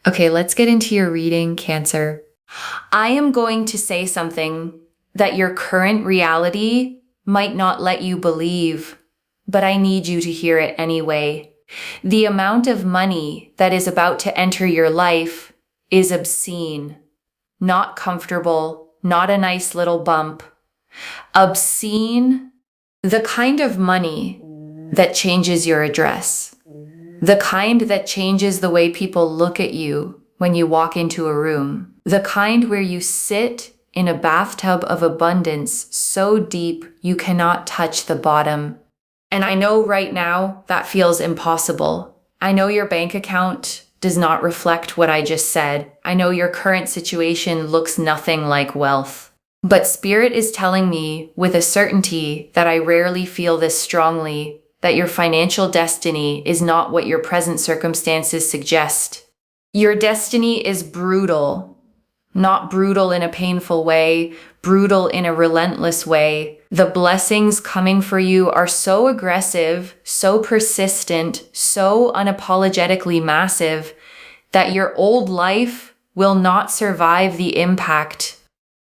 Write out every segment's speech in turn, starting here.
Okay, let's get into your reading, Cancer. I am going to say something that your current reality might not let you believe, but I need you to hear it anyway. The amount of money that is about to enter your life is obscene, not comfortable, not a nice little bump. Obscene, the kind of money that changes your address. The kind that changes the way people look at you when you walk into a room. The kind where you sit in a bathtub of abundance so deep you cannot touch the bottom. And I know right now that feels impossible. I know your bank account does not reflect what I just said. I know your current situation looks nothing like wealth. But Spirit is telling me with a certainty that I rarely feel this strongly, that your financial destiny is not what your present circumstances suggest. Your destiny is brutal, not brutal in a painful way, brutal in a relentless way. The blessings coming for you are so aggressive, so persistent, so unapologetically massive that your old life will not survive the impact.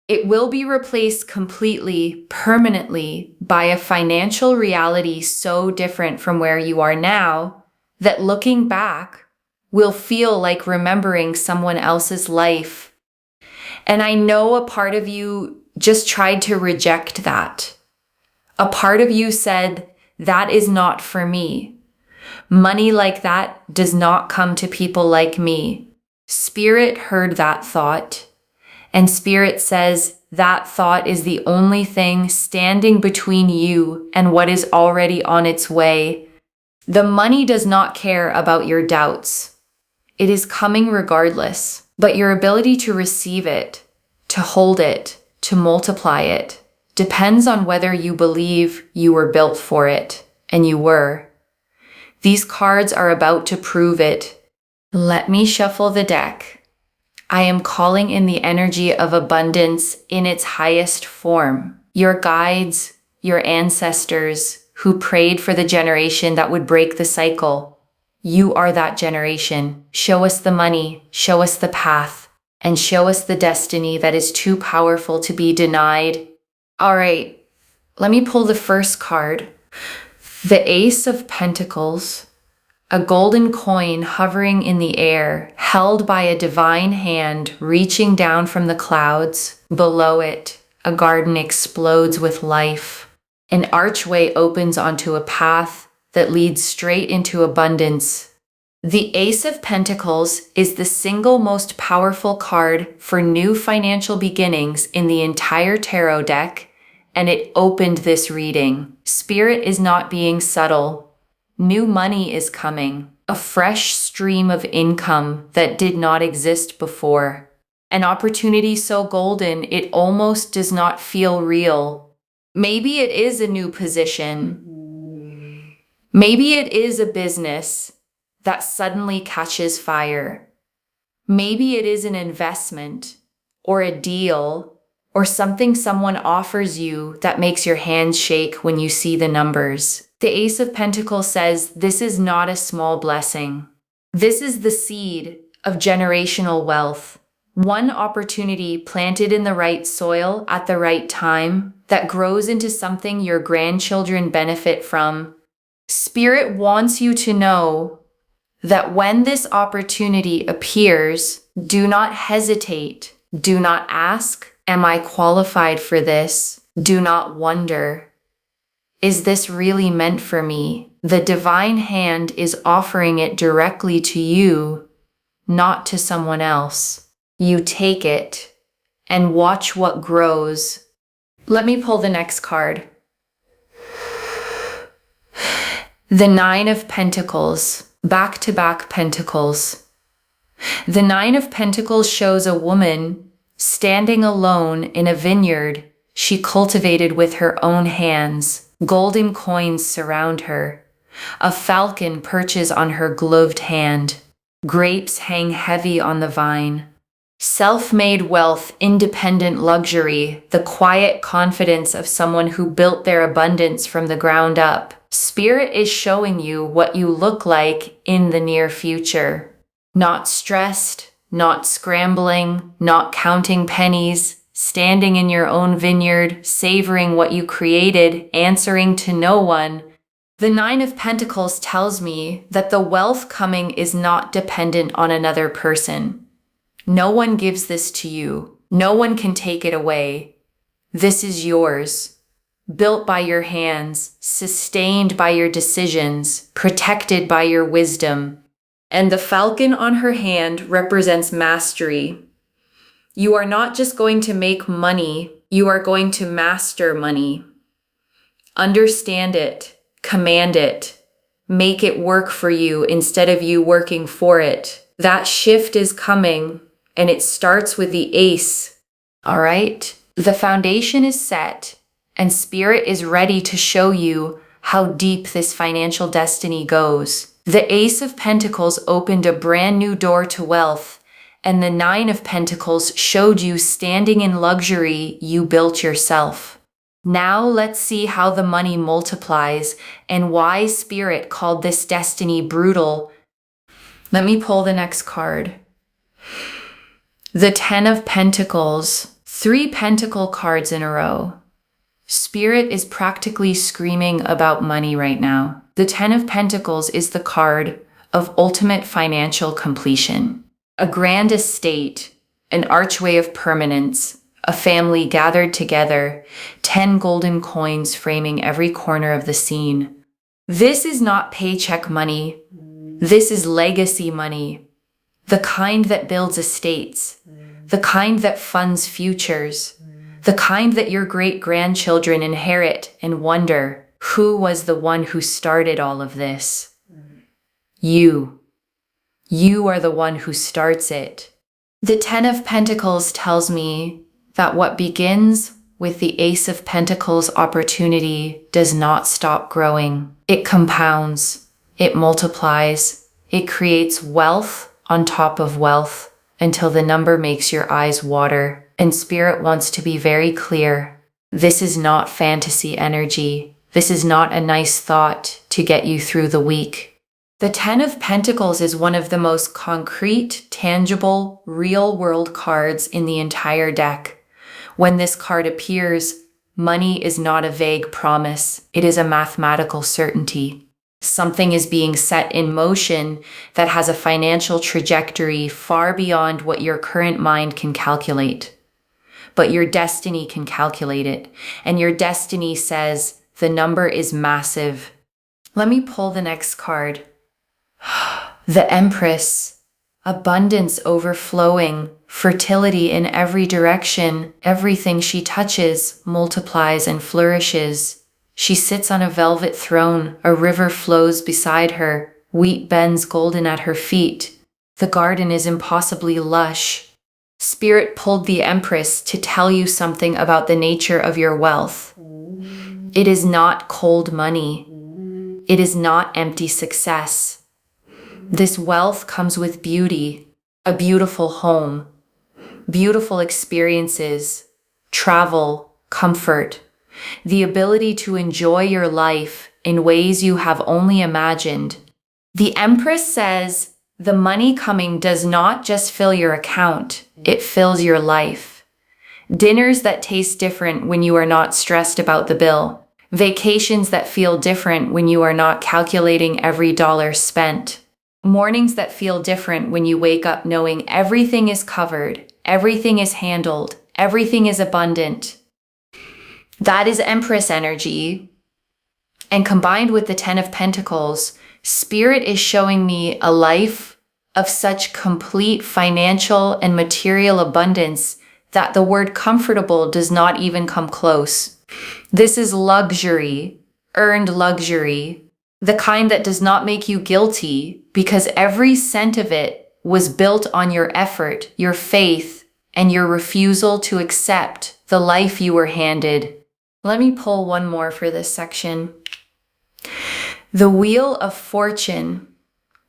It will be replaced completely, permanently, by a financial reality so different from where you are now that looking back will feel like remembering someone else's life. And I know a part of you just tried to reject that. A part of you said, that is not for me. Money like that does not come to people like me. Spirit heard that thought. And Spirit says that thought is the only thing standing between you and what is already on its way. The money does not care about your doubts. It is coming regardless, but your ability to receive it, to hold it, to multiply it, depends on whether you believe you were built for it, and you were. These cards are about to prove it. Let me shuffle the deck. I am calling in the energy of abundance in its highest form. Your guides, your ancestors who prayed for the generation that would break the cycle. You are that generation. Show us the money, show us the path, and show us the destiny that is too powerful to be denied. All right, let me pull the first card. The Ace of Pentacles. A golden coin hovering in the air, held by a divine hand reaching down from the clouds. Below it, a garden explodes with life. An archway opens onto a path that leads straight into abundance. The Ace of Pentacles is the single most powerful card for new financial beginnings in the entire tarot deck, and it opened this reading. Spirit is not being subtle. New money is coming, a fresh stream of income that did not exist before. An opportunity so golden it almost does not feel real. Maybe it is a new position. Maybe it is a business that suddenly catches fire. Maybe it is an investment or a deal or something someone offers you that makes your hands shake when you see the numbers. The Ace of Pentacles says this is not a small blessing. This is the seed of generational wealth. One opportunity planted in the right soil at the right time that grows into something your grandchildren benefit from. Spirit wants you to know that when this opportunity appears, do not hesitate. Do not ask, am I qualified for this? Do not wonder, is this really meant for me? The divine hand is offering it directly to you, not to someone else. You take it and watch what grows. Let me pull the next card. The Nine of Pentacles, back-to-back pentacles. The Nine of Pentacles shows a woman standing alone in a vineyard she cultivated with her own hands. Golden coins surround her. A falcon perches on her gloved hand. Grapes hang heavy on the vine. Self-made wealth, independent luxury, the quiet confidence of someone who built their abundance from the ground up. Spirit is showing you what you look like in the near future. Not stressed, not scrambling, not counting pennies, standing in your own vineyard, savoring what you created, answering to no one. The Nine of Pentacles tells me that the wealth coming is not dependent on another person. No one gives this to you. No one can take it away. This is yours, built by your hands, sustained by your decisions, protected by your wisdom. And the falcon on her hand represents mastery. You are not just going to make money, you are going to master money. Understand it, command it, make it work for you instead of you working for it. That shift is coming, and it starts with the ace. All right? The foundation is set, and Spirit is ready to show you how deep this financial destiny goes. The Ace of Pentacles opened a brand new door to wealth, and the Nine of Pentacles showed you standing in luxury you built yourself. Now let's see how the money multiplies and why Spirit called this destiny brutal. Let me pull the next card. The Ten of Pentacles. 3 pentacle cards in a row. Spirit is practically screaming about money right now. The Ten of Pentacles is the card of ultimate financial completion. A grand estate, an archway of permanence, a family gathered together, 10 golden coins framing every corner of the scene. This is not paycheck money. This is legacy money. The kind that builds estates. The kind that funds futures. The kind that your great-grandchildren inherit and wonder, who was the one who started all of this? You. You are the one who starts it. The Ten of Pentacles tells me that what begins with the Ace of Pentacles opportunity does not stop growing. It compounds. It multiplies. It creates wealth on top of wealth until the number makes your eyes water. And Spirit wants to be very clear. This is not fantasy energy. This is not a nice thought to get you through the week. The Ten of Pentacles is one of the most concrete, tangible, real-world cards in the entire deck. When this card appears, money is not a vague promise. It is a mathematical certainty. Something is being set in motion that has a financial trajectory far beyond what your current mind can calculate. But your destiny can calculate it, and your destiny says the number is massive. Let me pull the next card. The Empress. Abundance overflowing, fertility in every direction. Everything she touches multiplies and flourishes. She sits on a velvet throne. A river flows beside her. Wheat bends golden at her feet. The garden is impossibly lush. Spirit pulled the Empress to tell you something about the nature of your wealth. It is not cold money. It is not empty success. This wealth comes with beauty, a beautiful home, beautiful experiences, travel, comfort, the ability to enjoy your life in ways you have only imagined. The Empress says the money coming does not just fill your account, it fills your life. Dinners that taste different when you are not stressed about the bill. Vacations that feel different when you are not calculating every dollar spent. Mornings that feel different when you wake up knowing everything is covered, everything is handled, everything is abundant. That is Empress energy. And combined with the Ten of Pentacles, Spirit is showing me a life of such complete financial and material abundance that the word comfortable does not even come close. This is luxury, earned luxury, the kind that does not make you guilty because every cent of it was built on your effort, your faith, and your refusal to accept the life you were handed. Let me pull one more for this section. The Wheel of Fortune,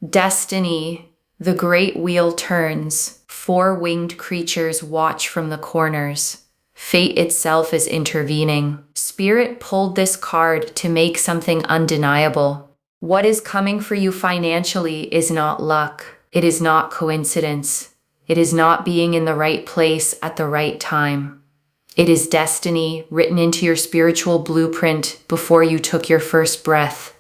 destiny, the great wheel turns. 4 winged creatures watch from the corners. Fate itself is intervening. Spirit pulled this card to make something undeniable. What is coming for you financially is not luck. It is not coincidence. It is not being in the right place at the right time. It is destiny written into your spiritual blueprint before you took your first breath.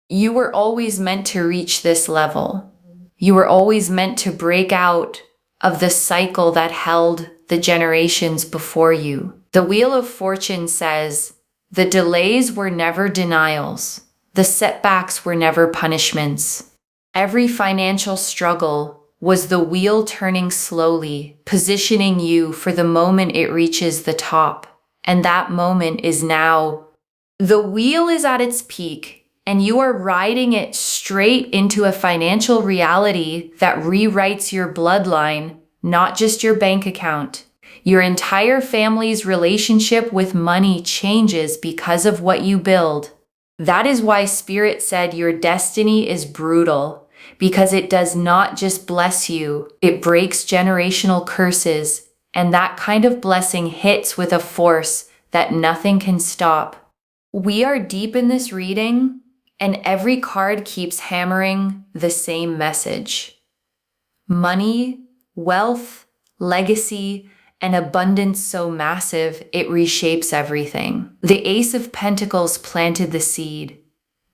You were always meant to reach this level. You were always meant to break out of the cycle that held the generations before you. The Wheel of Fortune says, the delays were never denials. The setbacks were never punishments. Every financial struggle was the wheel turning slowly, positioning you for the moment it reaches the top. And that moment is now. The wheel is at its peak, and you are riding it straight into a financial reality that rewrites your bloodline, not just your bank account. Your entire family's relationship with money changes because of what you build. That is why Spirit said your destiny is brutal, because it does not just bless you, it breaks generational curses, and that kind of blessing hits with a force that nothing can stop. We are deep in this reading, and every card keeps hammering the same message. Money, wealth, legacy, an abundance so massive it reshapes everything. The Ace of Pentacles planted the seed.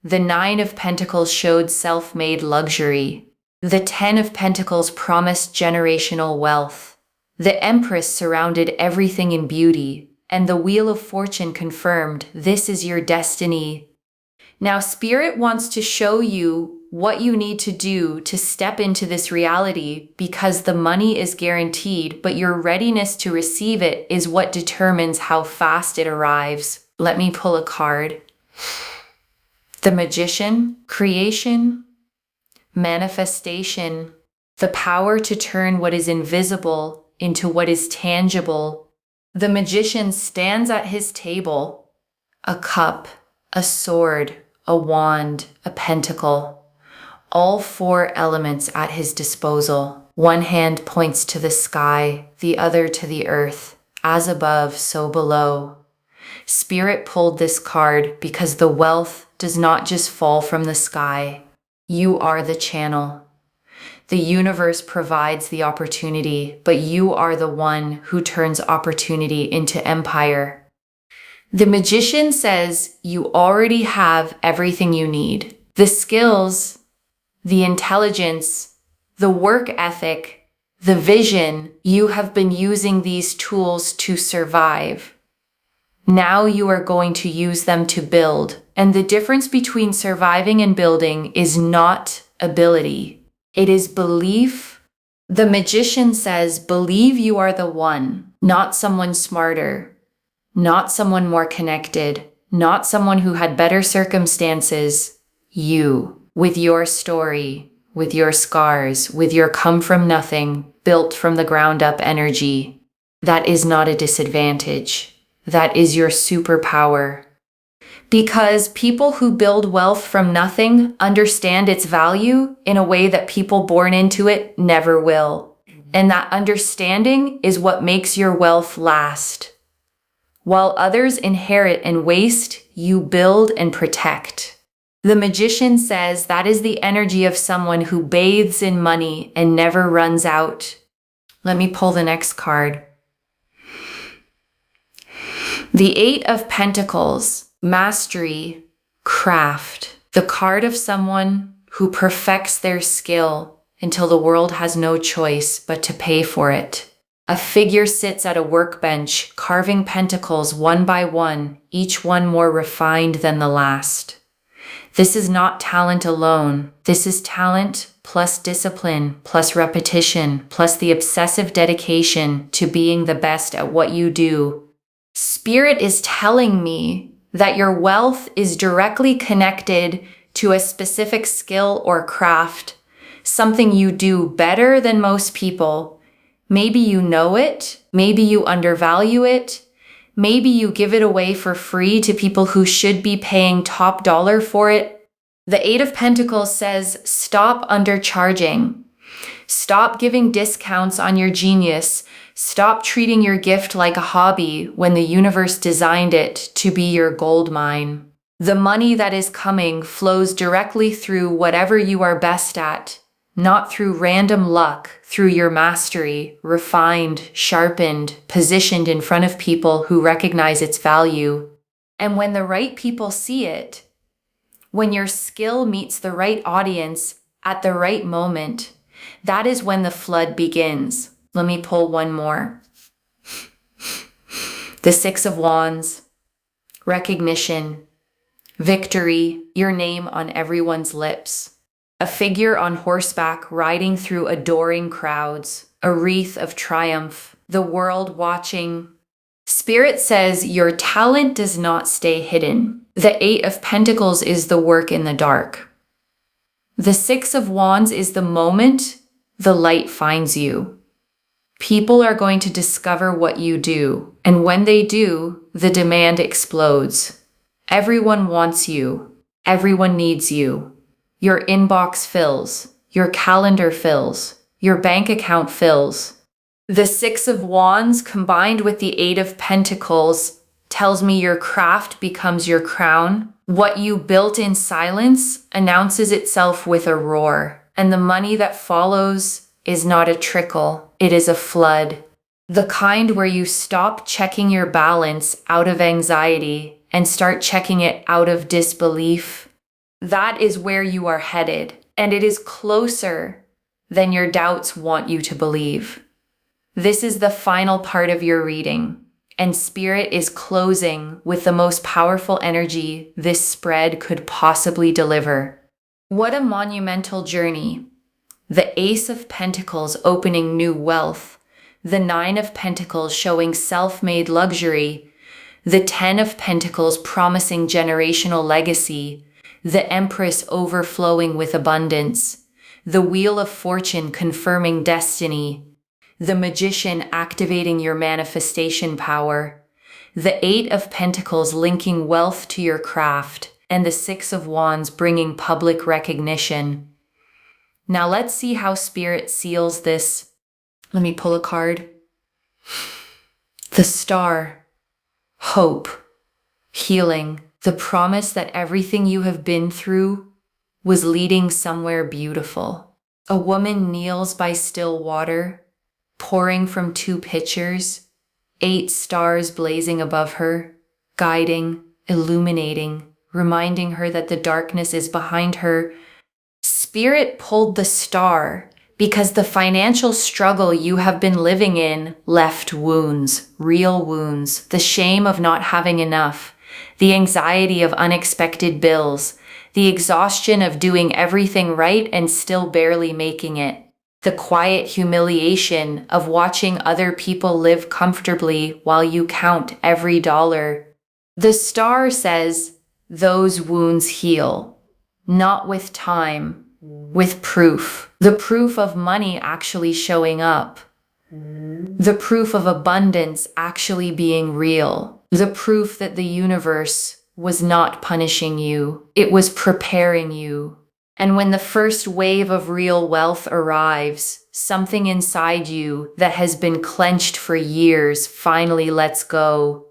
The Nine of Pentacles showed self-made luxury. The Ten of Pentacles promised generational wealth. The Empress surrounded everything in beauty, and the Wheel of Fortune confirmed this is your destiny. Now, Spirit wants to show you what you need to do to step into this reality, because the money is guaranteed, but your readiness to receive it is what determines how fast it arrives. Let me pull a card. The Magician, creation, manifestation, the power to turn what is invisible into what is tangible. The Magician stands at his table, a cup, a sword, a wand, a pentacle. All four elements at his disposal. One hand points to the sky, the other to the earth. As above, so below. Spirit pulled this card because the wealth does not just fall from the sky. You are the channel. The universe provides the opportunity, but you are the one who turns opportunity into empire. The Magician says you already have everything you need. The skills, the intelligence, the work ethic, the vision. You have been using these tools to survive. Now you are going to use them to build. And the difference between surviving and building is not ability. It is belief. The Magician says, believe you are the one, not someone smarter, not someone more connected, not someone who had better circumstances. You. With your story, with your scars, with your come from nothing, built from the ground up energy. That is not a disadvantage. That is your superpower. Because people who build wealth from nothing understand its value in a way that people born into it never will. And that understanding is what makes your wealth last. While others inherit and waste, you build and protect. The Magician says that is the energy of someone who bathes in money and never runs out. Let me pull the next card. The Eight of Pentacles, mastery, craft. The card of someone who perfects their skill until the world has no choice but to pay for it. A figure sits at a workbench, carving pentacles one by one, each one more refined than the last. This is not talent alone. This is talent plus discipline, plus repetition, plus the obsessive dedication to being the best at what you do. Spirit is telling me that your wealth is directly connected to a specific skill or craft, something you do better than most people. Maybe you know it, maybe you undervalue it, maybe you give it away for free to people who should be paying top dollar for it. The Eight of Pentacles says, stop undercharging. Stop giving discounts on your genius. Stop treating your gift like a hobby when the universe designed it to be your gold mine. The money that is coming flows directly through whatever you are best at. not through random luck, through your mastery, refined, sharpened, positioned in front of people who recognize its value. And when the right people see it, when your skill meets the right audience at the right moment, that is when the flood begins. Let me pull one more. The Six of Wands, recognition, victory, your name on everyone's lips. A figure on horseback riding through adoring crowds, a wreath of triumph, the world watching. Spirit says your talent does not stay hidden. The Eight of Pentacles is the work in the dark. The Six of Wands is the moment the light finds you. People are going to discover what you do, and when they do, the demand explodes. Everyone wants you. Everyone needs you. Your inbox fills. Your calendar fills. Your bank account fills. The Six of Wands combined with the Eight of Pentacles tells me your craft becomes your crown. What you built in silence announces itself with a roar, and the money that follows is not a trickle, it is a flood. The kind where you stop checking your balance out of anxiety and start checking it out of disbelief. That is where you are headed, and it is closer than your doubts want you to believe. This is the final part of your reading, and Spirit is closing with the most powerful energy this spread could possibly deliver. What a monumental journey. The Ace of Pentacles opening new wealth, the Nine of Pentacles showing self-made luxury, the Ten of Pentacles promising generational legacy, the Empress overflowing with abundance, the Wheel of Fortune confirming destiny, the Magician activating your manifestation power, the Eight of Pentacles linking wealth to your craft, and the Six of Wands bringing public recognition. Now let's see how Spirit seals this. Let me pull a card. The Star, hope, healing, the promise that everything you have been through was leading somewhere beautiful. A woman kneels by still water, pouring from two pitchers, 8 stars blazing above her, guiding, illuminating, reminding her that the darkness is behind her. Spirit pulled the star because the financial struggle you have been living in left wounds, real wounds, the shame of not having enough, the anxiety of unexpected bills, the exhaustion of doing everything right and still barely making it, the quiet humiliation of watching other people live comfortably while you count every dollar. The star says those wounds heal, not with time, with proof. The proof of money actually showing up. The proof of abundance actually being real. The proof that the universe was not punishing you. It was preparing you. And when the first wave of real wealth arrives, something inside you that has been clenched for years finally lets go.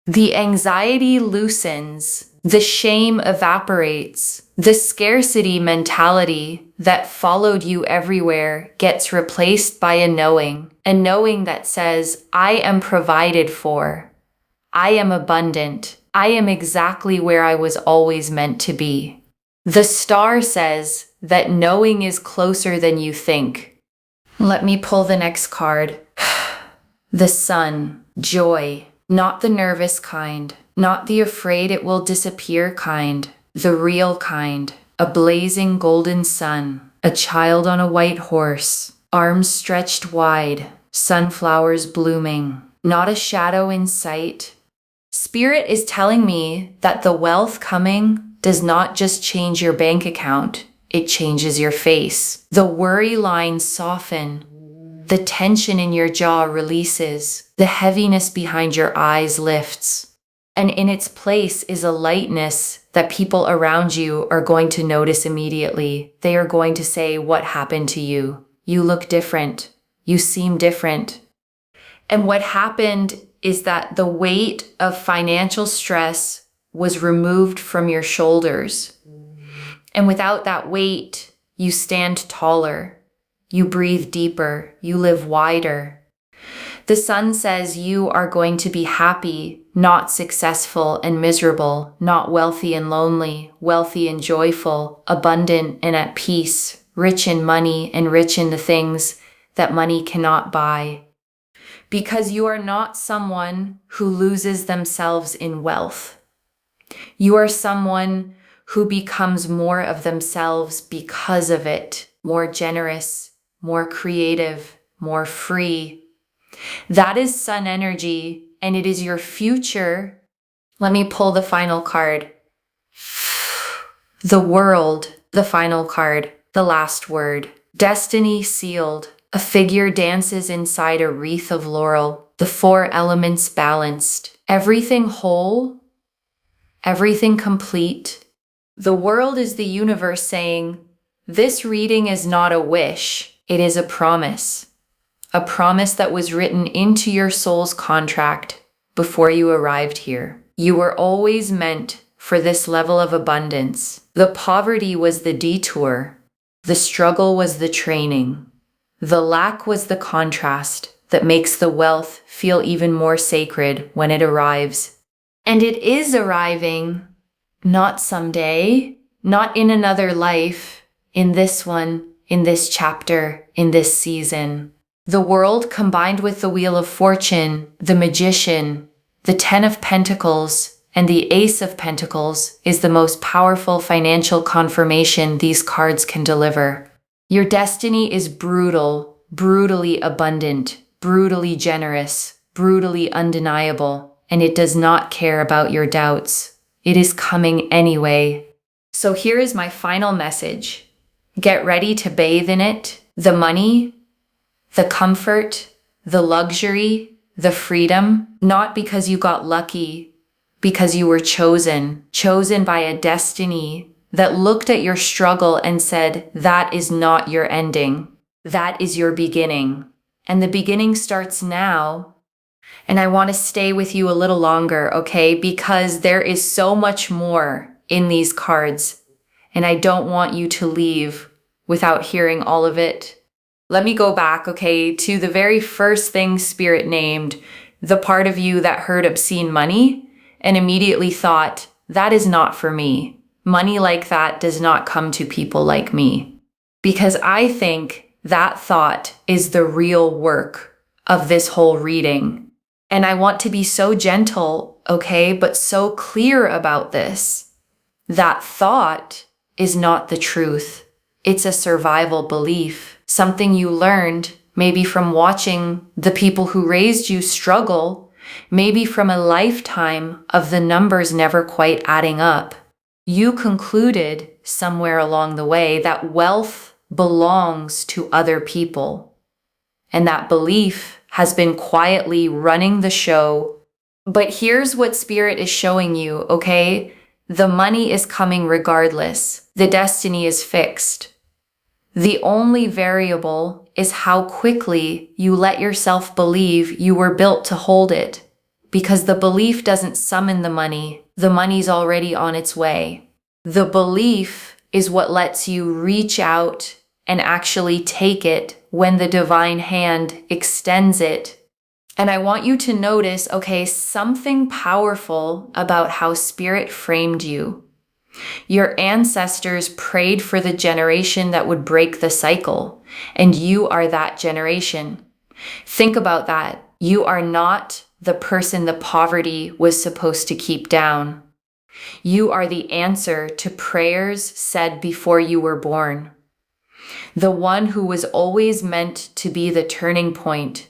The anxiety loosens. The shame evaporates. The scarcity mentality that followed you everywhere gets replaced by a knowing that says, I am provided for. I am abundant. I am exactly where I was always meant to be. The star says that knowing is closer than you think. Let me pull the next card. The Sun, joy, not the nervous kind. Not the afraid it will disappear kind, the real kind, a blazing golden sun, a child on a white horse, arms stretched wide, sunflowers blooming, not a shadow in sight. Spirit is telling me that the wealth coming does not just change your bank account, it changes your face. The worry lines soften, the tension in your jaw releases, the heaviness behind your eyes lifts. And in its place is a lightness that people around you are going to notice immediately. They are going to say, what happened to you? You look different. You seem different. And what happened is that the weight of financial stress was removed from your shoulders. And without that weight, you stand taller, you breathe deeper, you live wider. The sun says you are going to be happy, not successful and miserable, not wealthy and lonely, wealthy and joyful, abundant and at peace, rich in money and rich in the things that money cannot buy. Because you are not someone who loses themselves in wealth. You are someone who becomes more of themselves because of it, more generous, more creative, more free. That is sun energy, and it is your future. Let me pull the final card. The world, the final card, the last word. Destiny sealed. A figure dances inside a wreath of laurel. The four elements balanced. Everything whole, everything complete. The world is the universe saying, this reading is not a wish, it is a promise. A promise that was written into your soul's contract before you arrived here. You were always meant for this level of abundance. The poverty was the detour. The struggle was the training. The lack was the contrast that makes the wealth feel even more sacred when it arrives. And it is arriving, not someday, not in another life, in this one, in this chapter, in this season. The world combined with the Wheel of Fortune, the Magician, the Ten of Pentacles, and the Ace of Pentacles is the most powerful financial confirmation these cards can deliver. Your destiny is brutal, brutally abundant, brutally generous, brutally undeniable, and it does not care about your doubts. It is coming anyway. So here is my final message. Get ready to bathe in it. The money, the comfort, the luxury, the freedom, not because you got lucky, because you were chosen by a destiny that looked at your struggle and said, that is not your ending. That is your beginning. And the beginning starts now. And I want to stay with you a little longer, okay? Because there is so much more in these cards. And I don't want you to leave without hearing all of it. Let me go back, okay, to the very first thing Spirit named, the part of you that heard obscene money and immediately thought, that is not for me. Money like that does not come to people like me. Because I think that thought is the real work of this whole reading. And I want to be so gentle, okay, but so clear about this. That thought is not the truth. It's a survival belief, something you learned maybe from watching the people who raised you struggle, maybe from a lifetime of the numbers never quite adding up. You concluded somewhere along the way that wealth belongs to other people. And that belief has been quietly running the show. But here's what Spirit is showing you, okay? The money is coming regardless. The destiny is fixed. The only variable is how quickly you let yourself believe you were built to hold it. Because the belief doesn't summon the money's already on its way. The belief is what lets you reach out and actually take it when the divine hand extends it. And I want you to notice, okay, something powerful about how Spirit framed you. Your ancestors prayed for the generation that would break the cycle, and you are that generation. Think about that. You are not the person the poverty was supposed to keep down. You are the answer to prayers said before you were born. The one who was always meant to be the turning point.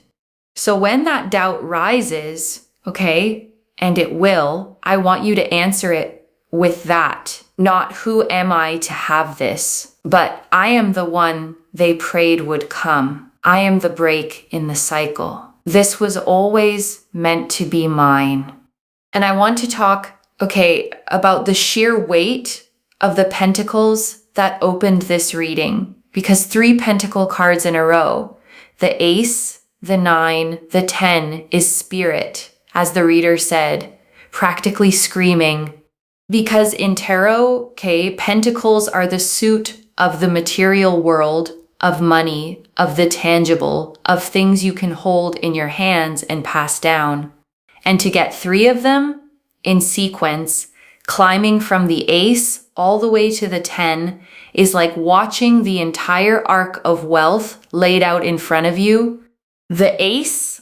So when that doubt rises, okay, and it will, I want you to answer it with that. Not who am I to have this, but I am the one they prayed would come. I am the break in the cycle. This was always meant to be mine. And I want to talk, okay, about the sheer weight of the pentacles that opened this reading. Because 3 pentacle cards in a row, the Ace, the 9, the 10 is Spirit, as the reader said, practically screaming. Because in tarot, okay, pentacles are the suit of the material world, of money, of the tangible, of things you can hold in your hands and pass down. And to get 3 of them in sequence, climbing from the ace all the way to the 10, is like watching the entire arc of wealth laid out in front of you. The ace,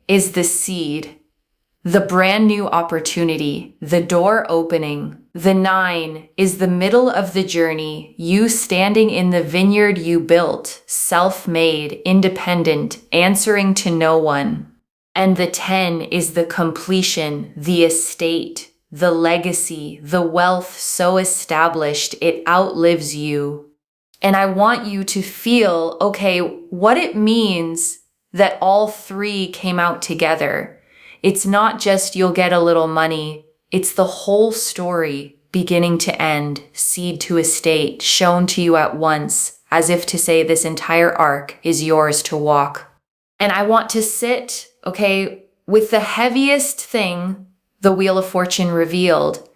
is the seed, the brand new opportunity, the door opening. The 9 is the middle of the journey, you standing in the vineyard you built, self-made, independent, answering to no one. And the 10 is the completion, the estate, the legacy, the wealth so established it outlives you. And I want you to feel, what it means that all 3 came out together. It's not just you'll get a little money. It's the whole story, beginning to end, seed to estate, shown to you at once, as if to say this entire arc is yours to walk. And I want to sit, with the heaviest thing, the Wheel of Fortune revealed,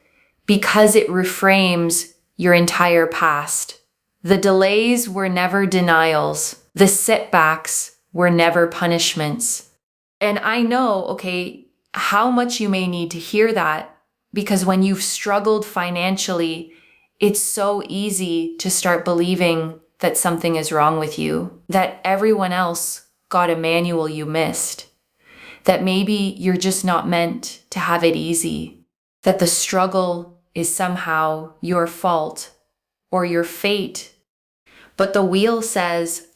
because it reframes your entire past. The delays were never denials. The setbacks were never punishments. And I know, how much you may need to hear that, because when you've struggled financially, it's so easy to start believing that something is wrong with you, that everyone else got a manual you missed, that maybe you're just not meant to have it easy, that the struggle is somehow your fault or your fate. But the wheel says,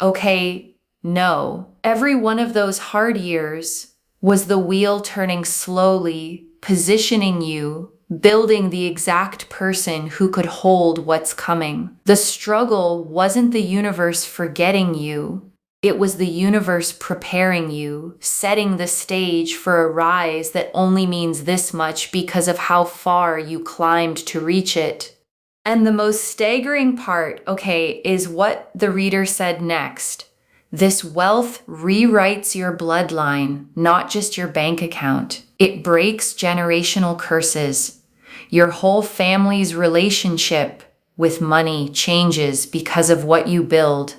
no. Every one of those hard years was the wheel turning slowly, positioning you, building the exact person who could hold what's coming. The struggle wasn't the universe forgetting you. It was the universe preparing you, setting the stage for a rise that only means this much because of how far you climbed to reach it. And the most staggering part, is what the reader said next. This wealth rewrites your bloodline, not just your bank account. It breaks generational curses. Your whole family's relationship with money changes because of what you build.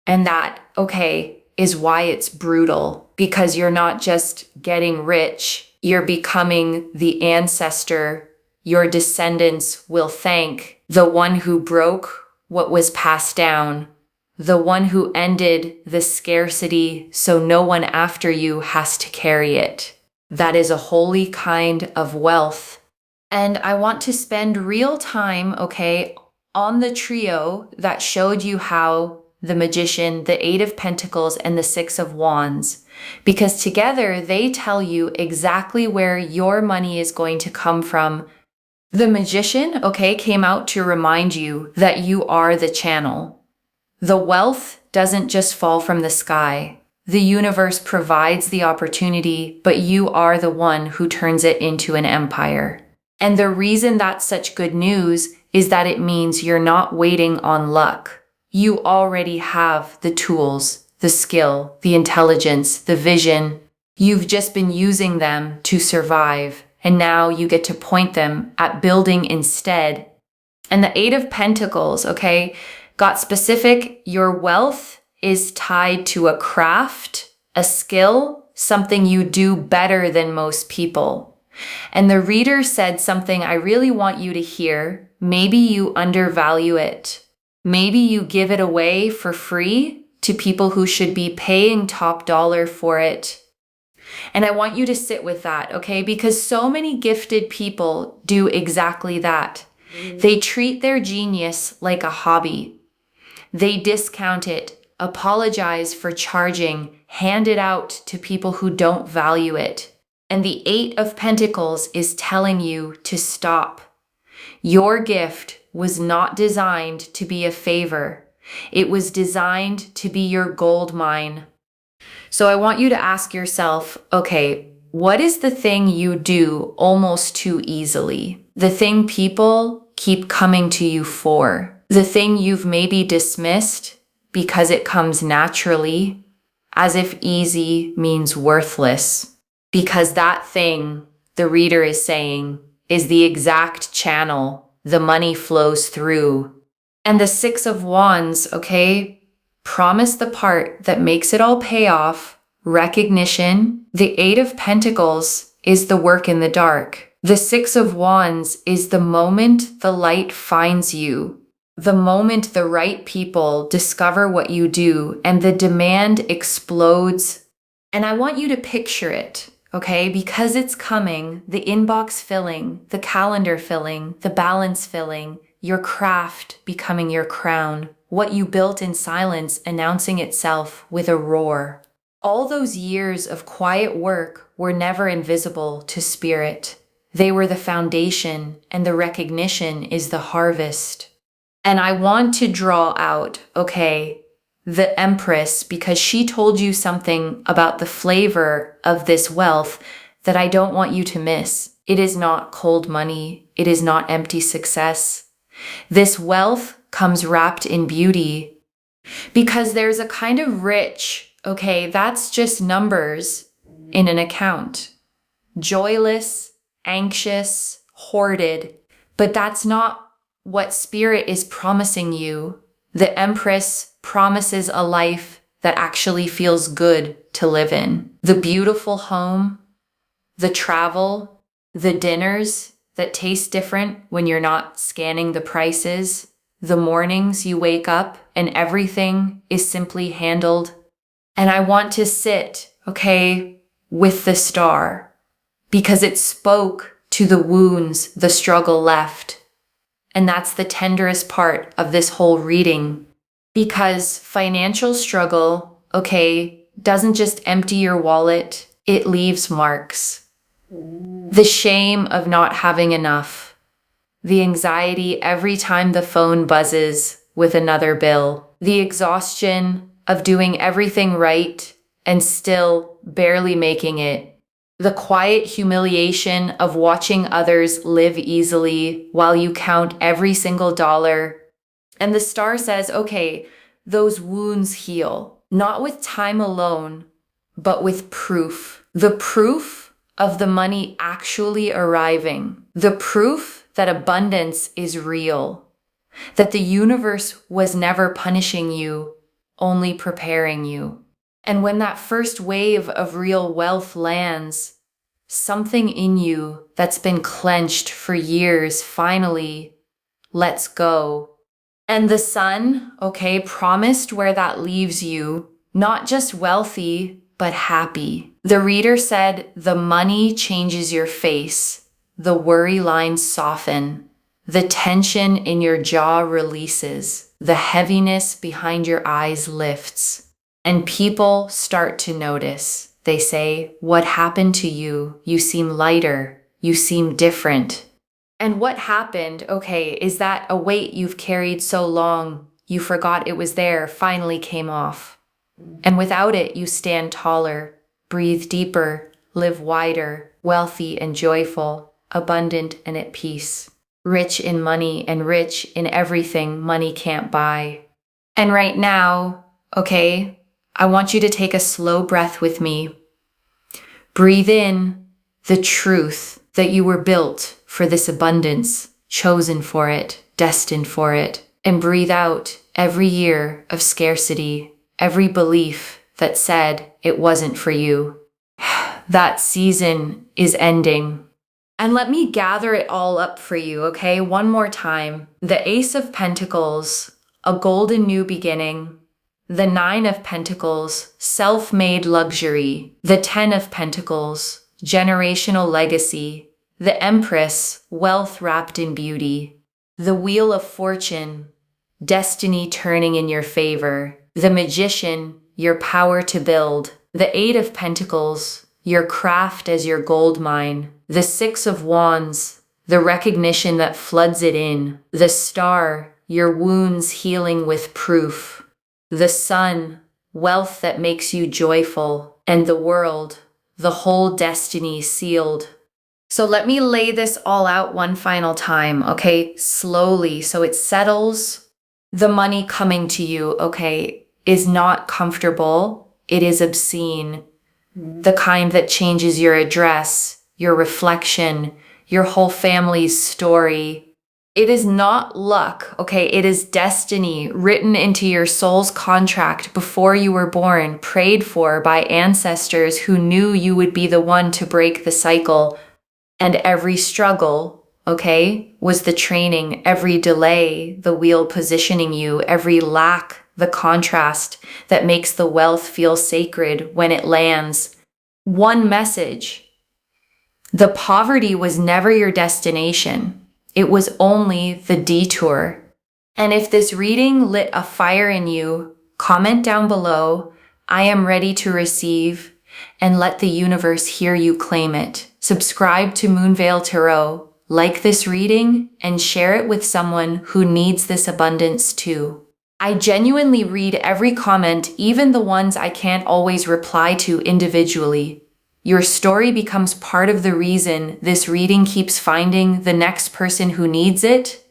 And that, is why it's brutal. Because you're not just getting rich, you're becoming the ancestor your descendants will thank, the one who broke what was passed down, the one who ended the scarcity so no one after you has to carry it. That is a holy kind of wealth. And I want to spend real time, on the trio that showed you how the Magician, the 8 of Pentacles, and the 6 of Wands, because together they tell you exactly where your money is going to come from. The Magician, came out to remind you that you are the channel. The wealth doesn't just fall from the sky. The universe provides the opportunity, but you are the one who turns it into an empire. And the reason that's such good news is that it means you're not waiting on luck. You already have the tools, the skill, the intelligence, the vision. You've just been using them to survive, and now you get to point them at building instead. And the 8 of Pentacles, got specific. Your wealth is tied to a craft, a skill, something you do better than most people. And the reader said something I really want you to hear. Maybe you undervalue it. Maybe you give it away for free to people who should be paying top dollar for it. And I want you to sit with that, because so many gifted people do exactly that. They treat their genius like a hobby. They discount it, apologize for charging, hand it out to people who don't value it. And the 8 of Pentacles is telling you to stop. Your gift was not designed to be a favor. It was designed to be your gold mine. So I want you to ask yourself, what is the thing you do almost too easily? The thing people keep coming to you for? The thing you've maybe dismissed because it comes naturally, as if easy means worthless? Because that thing, the reader is saying, is the exact channel the money flows through. And the Six of Wands, okay, promise the part that makes it all pay off, recognition. The Eight of Pentacles is the work in the dark. The Six of Wands is the moment the light finds you, the moment the right people discover what you do and the demand explodes. And I want you to picture it, okay? Because it's coming, the inbox filling, the calendar filling, the balance filling, your craft becoming your crown, what you built in silence announcing itself with a roar. All those years of quiet work were never invisible to spirit. They were the foundation, and the recognition is the harvest. And I want to draw out, okay, the Empress, because she told you something about the flavor of this wealth that I don't want you to miss. It is not cold money. It is not empty success. This wealth comes wrapped in beauty because there's a kind of rich, okay, that's just numbers in an account. Joyless, anxious, hoarded, but that's not what Spirit is promising you. The Empress promises a life that actually feels good to live in. The beautiful home, the travel, the dinners that taste different when you're not scanning the prices, the mornings you wake up and everything is simply handled. And I want to sit, okay, with the star because it spoke to the wounds the struggle left. And that's the tenderest part of this whole reading, because financial struggle, okay, doesn't just empty your wallet, it leaves marks. The shame of not having enough, the anxiety every time the phone buzzes with another bill, the exhaustion of doing everything right and still barely making it, the quiet humiliation of watching others live easily while you count every single dollar. And the star says, okay, those wounds heal, not with time alone, but with proof. The proof of the money actually arriving. The proof that abundance is real. That the universe was never punishing you, only preparing you. And when that first wave of real wealth lands, something in you that's been clenched for years finally lets go. And the sun, okay, promised where that leaves you, not just wealthy, but happy. The reader said, the money changes your face, the worry lines soften, the tension in your jaw releases, the heaviness behind your eyes lifts, and people start to notice. They say, what happened to you? You seem lighter. You seem different. And what happened, okay, is that a weight you've carried so long, you forgot it was there, finally came off. And without it, you stand taller, breathe deeper, live wider, wealthy and joyful, abundant and at peace, rich in money and rich in everything money can't buy. And right now, okay, I want you to take a slow breath with me. Breathe in the truth that you were built for this abundance, chosen for it, destined for it, and breathe out every year of scarcity, every belief that said it wasn't for you. That season is ending. And let me gather it all up for you, okay? One more time. The Ace of Pentacles, a golden new beginning. The Nine of Pentacles, self-made luxury. The Ten of Pentacles, generational legacy. The Empress, wealth wrapped in beauty. The Wheel of Fortune, destiny turning in your favor. The Magician, your power to build. The Eight of Pentacles, your craft as your gold mine. The Six of Wands, the recognition that floods it in. The Star, your wounds healing with proof. The Sun, wealth that makes you joyful. And the World, the whole destiny sealed. So let me lay this all out one final time, okay? Slowly, so it settles. The money coming to you, okay, is not comfortable. It is obscene. The kind that changes your address, your reflection, your whole family's story. It is not luck, okay? It is destiny written into your soul's contract before you were born, prayed for by ancestors who knew you would be the one to break the cycle. And every struggle, okay, was the training, every delay, the wheel positioning you, every lack, the contrast that makes the wealth feel sacred when it lands. One message: the poverty was never your destination. It was only the detour. And if this reading lit a fire in you, comment down below, I am ready to receive, and let the universe hear you claim it. Subscribe to Moonveil Tarot, like this reading, and share it with someone who needs this abundance too. I genuinely read every comment, even the ones I can't always reply to individually. Your story becomes part of the reason this reading keeps finding the next person who needs it.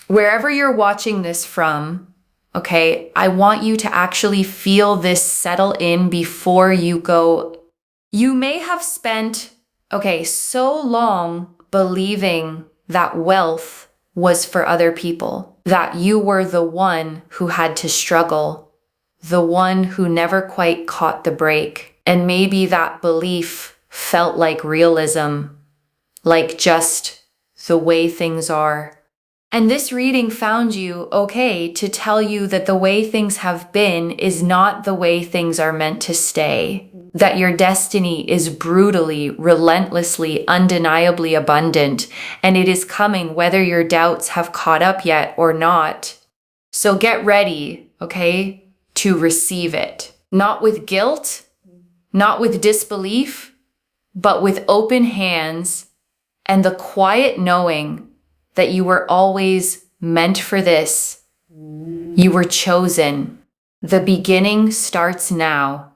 Wherever you're watching this from, okay, I want you to actually feel this settle in before you go. You may have spent, so long believing that wealth was for other people, that you were the one who had to struggle, the one who never quite caught the break. And maybe that belief felt like realism, like just the way things are. And this reading found you, to tell you that the way things have been is not the way things are meant to stay. That your destiny is brutally, relentlessly, undeniably abundant, and it is coming whether your doubts have caught up yet or not. So get ready, to receive it. Not with guilt, not with disbelief, but with open hands and the quiet knowing that you were always meant for this. You were chosen. The beginning starts now,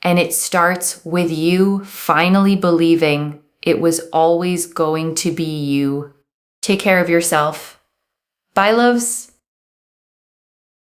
and it starts with you finally believing it was always going to be you. Take care of yourself. Bye, loves.